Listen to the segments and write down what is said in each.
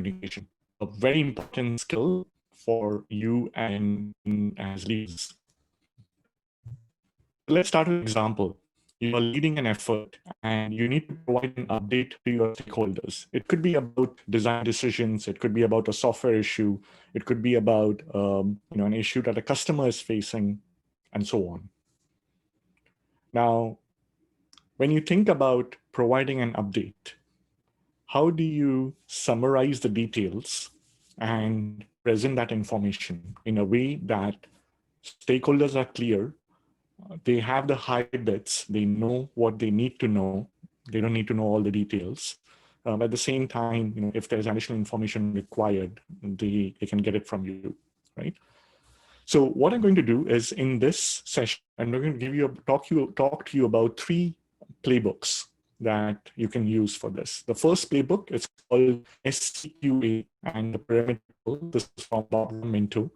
communication, a very important skill for you and as leaders. Let's start with an example. You are leading an effort and you need to provide an update to your stakeholders. It could be about design decisions. It could be about a software issue. It could be about an issue that a customer is facing, and so on. Now, when you think about providing an update, how do you summarize the details and present that information in a way that stakeholders are clear, they have the high bits, they know what they need to know, they don't need to know all the details. At the same time, if there's additional information required, they can get it from you, right? So what I'm going to do is in this session, I'm going to give you talk to you about 3 playbooks that you can use for this. The first playbook is called SCQA and the pyramid. This is from Bob Minto.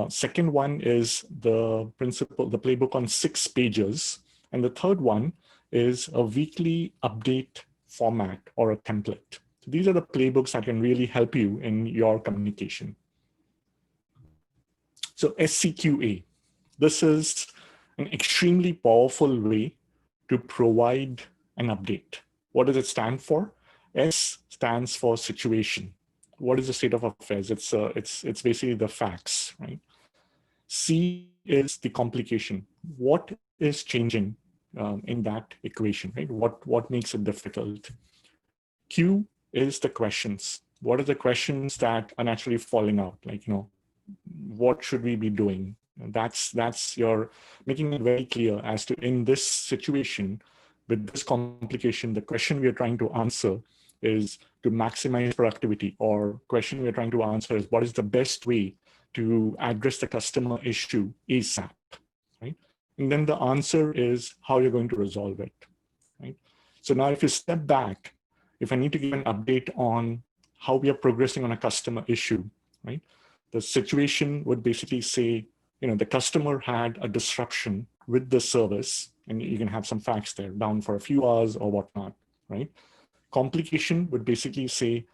Second one is the playbook on 6 pages. And the third one is a weekly update format or a template. So these are the playbooks that can really help you in your communication. So SCQA, this is an extremely powerful way to provide an update. What does it stand for? S stands for situation. What is the state of affairs? It's basically the facts, right? C is the complication. What is changing in that equation, right? What makes it difficult? Q is the questions. What are the questions that are naturally falling out? Like, what should we be doing? That's your making it very clear as to in this situation, with this complication, the question we are trying to answer is to maximize productivity, or question we're trying to answer is what is the best way to address the customer issue ASAP, right? And then the answer is how you're going to resolve it, right? So now if you step back, if I need to give an update on how we are progressing on a customer issue, right? The situation would basically say, the customer had a disruption with the service, and you can have some facts there, down for a few hours or whatnot, right? Complication would basically say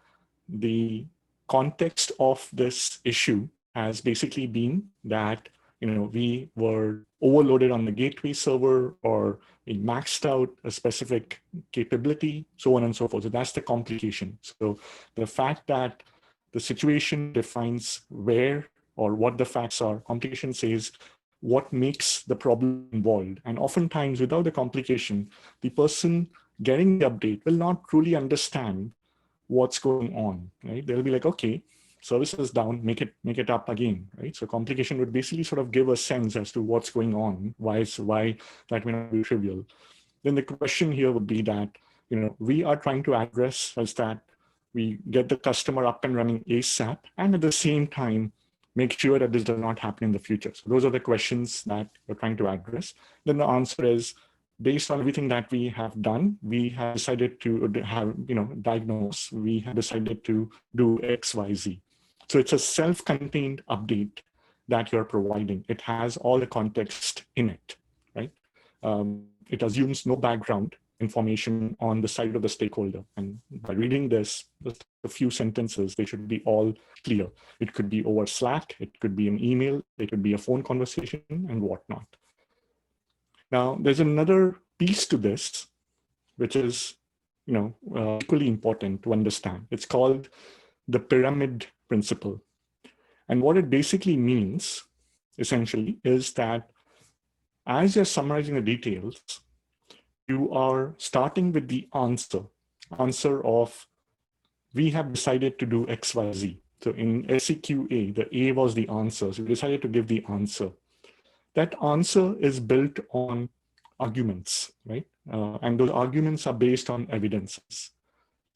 the context of this issue has basically been that, we were overloaded on the gateway server, or we maxed out a specific capability, so on and so forth. So that's the complication. So the fact that the situation defines where or what the facts are, complication says what makes the problem involved. And oftentimes without the complication, the person getting the update will not truly understand what's going on, right? They'll be like, okay, service is down, make it up again, right? So complication would basically sort of give a sense as to what's going on, why that may not be trivial. Then the question here would be that, we are trying to address is that we get the customer up and running ASAP, and at the same time, make sure that this does not happen in the future. So those are the questions that we're trying to address. Then the answer is, based on everything that we have done, we have decided to diagnose, we have decided to do X, Y, Z. So it's a self-contained update that you're providing. It has all the context in it, right? It assumes no background information on the side of the stakeholder. And by reading this, just a few sentences, they should be all clear. It could be over Slack, it could be an email, it could be a phone conversation and whatnot. Now, there's another piece to this, which is, equally important to understand. It's called the pyramid principle. And what it basically means, essentially, is that as you're summarizing the details, you are starting with the answer of, we have decided to do X, Y, Z. So in SCQA, the A was the answer. So we decided to give the answer. That answer is built on arguments, right? And those arguments are based on evidences.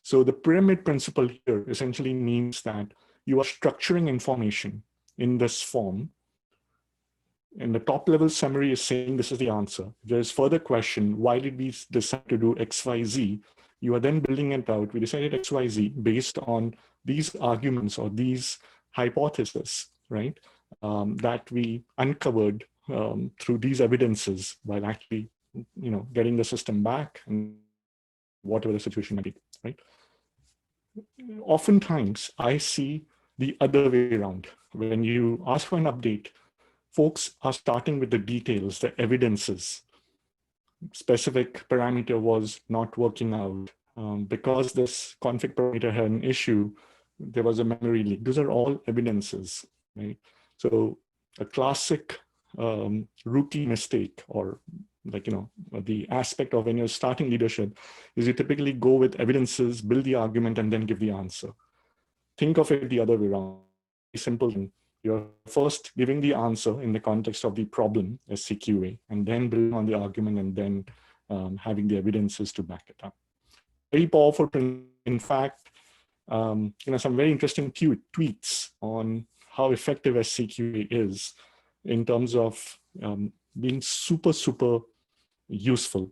So the pyramid principle here essentially means that you are structuring information in this form. And the top level summary is saying this is the answer. If there is further question, why did we decide to do X, Y, Z? You are then building it out. We decided X, Y, Z based on these arguments or these hypotheses, right? That we uncovered through these evidences while actually, getting the system back and whatever the situation might be, right? oftentimes I see the other way around. When you ask for an update, folks are starting with the details, the evidences. Specific parameter was not working out. Because this config parameter had an issue, there was a memory leak. Those are all evidences, right? So a classic rookie mistake, or like, the aspect of when you're starting leadership, is you typically go with evidences, build the argument, and then give the answer. Think of it the other way around. Very simple thing. You're first giving the answer in the context of the problem, SCQA, and then building on the argument, and then having the evidences to back it up. Very powerful. In fact, some very interesting tweets on how effective SCQA is in terms of being super, super useful.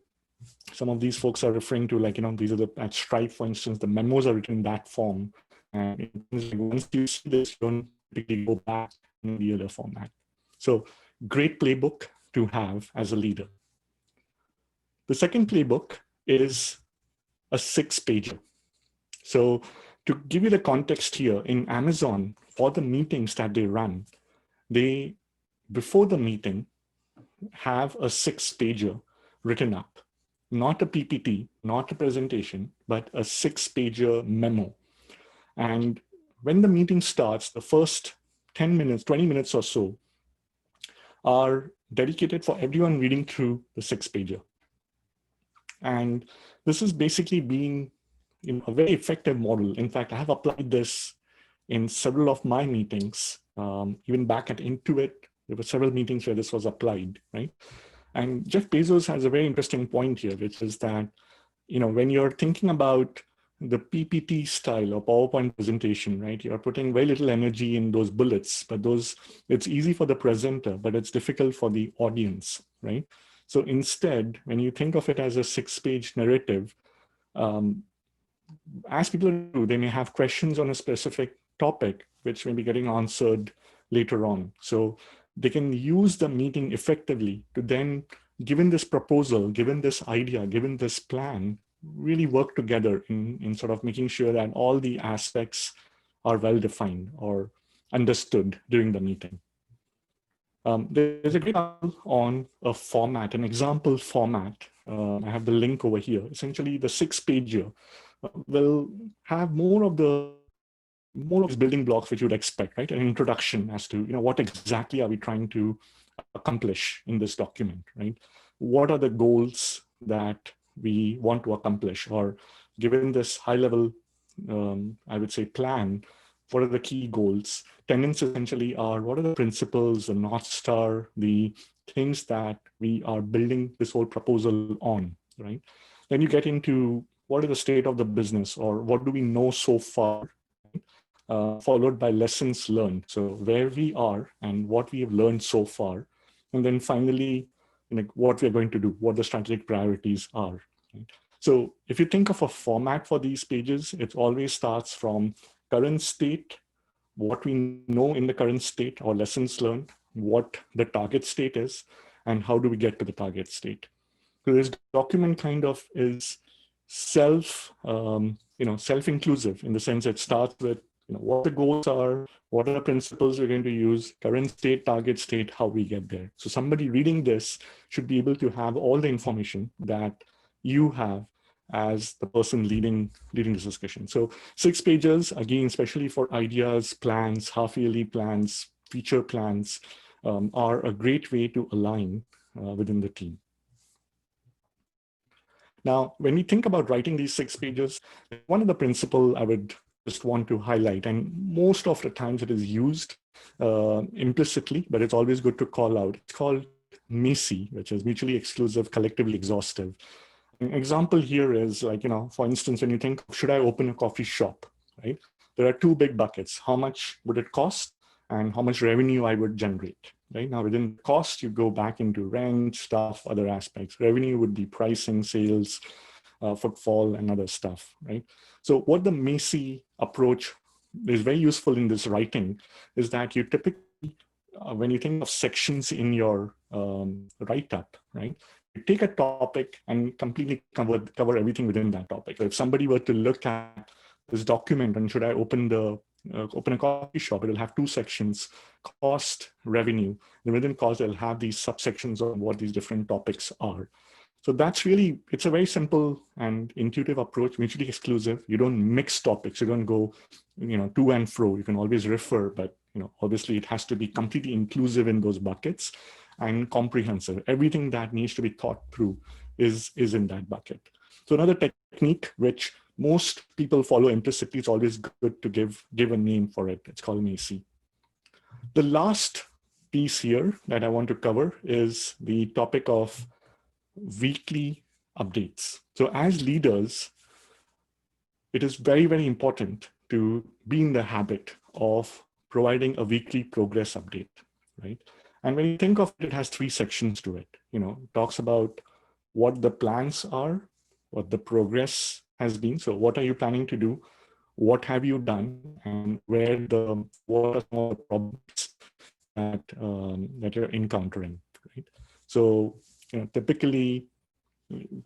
Some of these folks are referring to, like, these are at Stripe, for instance, the memos are written in that form. And once you see this, you don't typically go back in the other format. So great playbook to have as a leader. The second playbook is a 6-pager. So to give you the context here, in Amazon, for the meetings that they run, they, before the meeting, have a 6-pager written up. Not a PPT, not a presentation, but a 6-pager memo. And when the meeting starts, the first 10 minutes, 20 minutes or so are dedicated for everyone reading through the 6-pager. And this is basically being a very effective model. In fact, I have applied this in several of my meetings, even back at Intuit. There were several meetings where this was applied, right? And Jeff Bezos has a very interesting point here, which is that, when you're thinking about the PPT style or PowerPoint presentation, right, you're putting very little energy in those bullets, but it's easy for the presenter, but it's difficult for the audience, right? So instead, when you think of it as a 6-page narrative, as people do, they may have questions on a specific topic, which may be getting answered later on. So they can use the meeting effectively to then, given this proposal, given this idea, given this plan, really work together in sort of making sure that all the aspects are well defined or understood during the meeting. There's a great article on a format, an example format. I have the link over here. Essentially, the 6-pager will have more of these building blocks which you would expect, right? An introduction as to, what exactly are we trying to accomplish in this document, right? What are the goals that we want to accomplish? Or given this high level, I would say, plan, what are the key goals? Tenets essentially are, what are the principles, the North Star, the things that we are building this whole proposal on, right? Then you get into what is the state of the business, or what do we know so far, followed by lessons learned. So where we are and what we have learned so far. And then finally, what we're going to do, what the strategic priorities are. Right? So if you think of a format for these pages, it always starts from current state, what we know in the current state or lessons learned, what the target state is, and how do we get to the target state. So this document kind of is self-inclusive in the sense it starts with what the goals are, what are the principles we're going to use, current state, target state, how we get there. So somebody reading this should be able to have all the information that you have as the person leading this discussion. So 6 pages, again, especially for ideas, plans, half-yearly plans, feature plans, are a great way to align within the team. Now, when we think about writing these 6 pages, one of the principles I would just want to highlight, and most of the times it is used implicitly, but it's always good to call out. It's called MICE, which is mutually exclusive, collectively exhaustive. An example here is like, for instance, when you think, should I open a coffee shop, right? There are 2 big buckets. How much would it cost and how much revenue I would generate, right? Now within cost, you go back into rent, staff, other aspects. Revenue would be pricing, sales, footfall, and other stuff, right? So what the MICE approach is very useful in this writing is that you typically, when you think of sections in your write-up, right? You take a topic and completely cover everything within that topic. So if somebody were to look at this document, and should I open a coffee shop, it'll have two sections: cost, revenue. Then within cost, it'll have these subsections on what these different topics are. So that's really, it's a very simple and intuitive approach, mutually exclusive. You don't mix topics. You don't go, to and fro. You can always refer, but obviously it has to be completely inclusive in those buckets and comprehensive. Everything that needs to be thought through is in that bucket. So another technique which most people follow implicitly, it's always good to give a name for it. It's called MACI. The last piece here that I want to cover is the topic of weekly updates. So as leaders, it is very, very important to be in the habit of providing a weekly progress update, right? And when you think of it, it has three sections to it. It talks about what the plans are, what the progress has been. So what are you planning to do? What have you done? And what are some of the problems that you're encountering, right? So typically,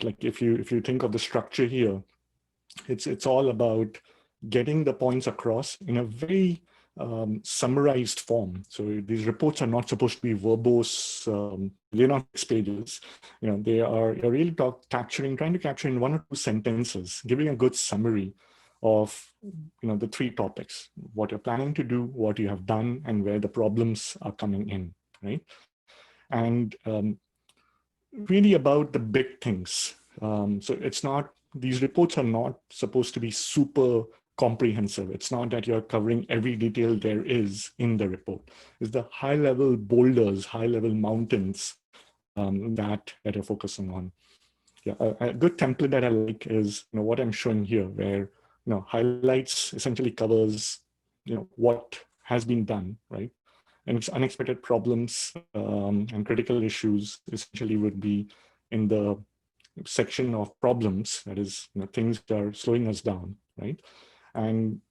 like if you think of the structure here, it's all about getting the points across in a very summarized form. So these reports are not supposed to be verbose. They're not 6 pages. You're really trying to capture in 1 or 2 sentences, giving a good summary of the 3 topics: what you're planning to do, what you have done, and where the problems are coming in, right? And really about the big things. So these reports are not supposed to be super comprehensive. It's not that you're covering every detail there is in the report. It's the high-level boulders, high-level mountains that you're focusing on. Yeah, a good template that I like is what I'm showing here, where highlights essentially covers what has been done, right? And it's unexpected problems and critical issues essentially would be in the section of problems, that is, things that are slowing us down, right? And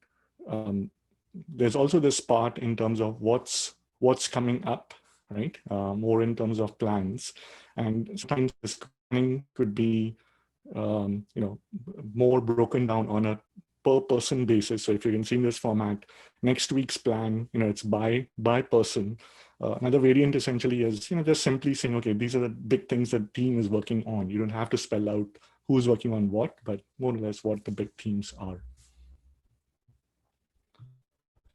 there's also this part in terms of what's coming up, right? More in terms of plans. And sometimes this planning could be, more broken down on a per person basis. So if you can see in this format, next week's plan, it's by person. Another variant essentially is, just simply saying, okay, these are the big things that the team is working on. You don't have to spell out who's working on what, but more or less what the big themes are.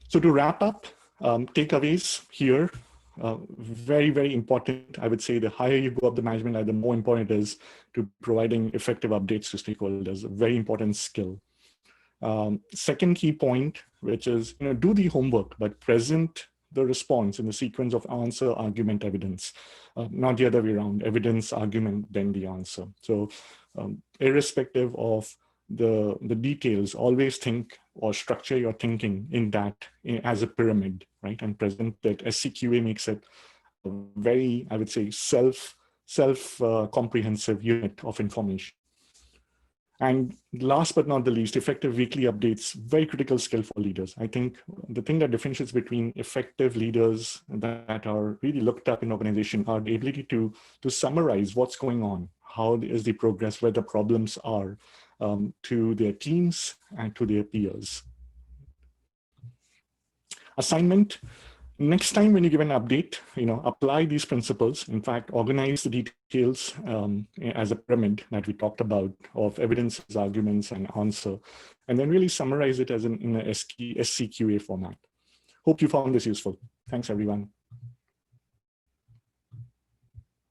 So to wrap up, takeaways here, very, very important. I would say the higher you go up the management ladder, the more important it is to providing effective updates to stakeholders, a very important skill. Second key point, which is, do the homework, but present the response in the sequence of answer, argument, evidence, not the other way around, evidence, argument, then the answer. So irrespective of the details, always think or structure your thinking in that as a pyramid, right? And present that. SCQA makes it a very, I would say, self-comprehensive unit of information. And last but not the least, effective weekly updates, very critical skill for leaders. I think the thing that differentiates between effective leaders that are really looked up in organization are the ability to summarize what's going on, how is the progress, where the problems are, to their teams and to their peers. Assignment. Next time when you give an update, apply these principles. In fact, organize the details as a pyramid that we talked about of evidences, arguments, and answer, and then really summarize it in a SCQA format. Hope you found this useful. Thanks, everyone.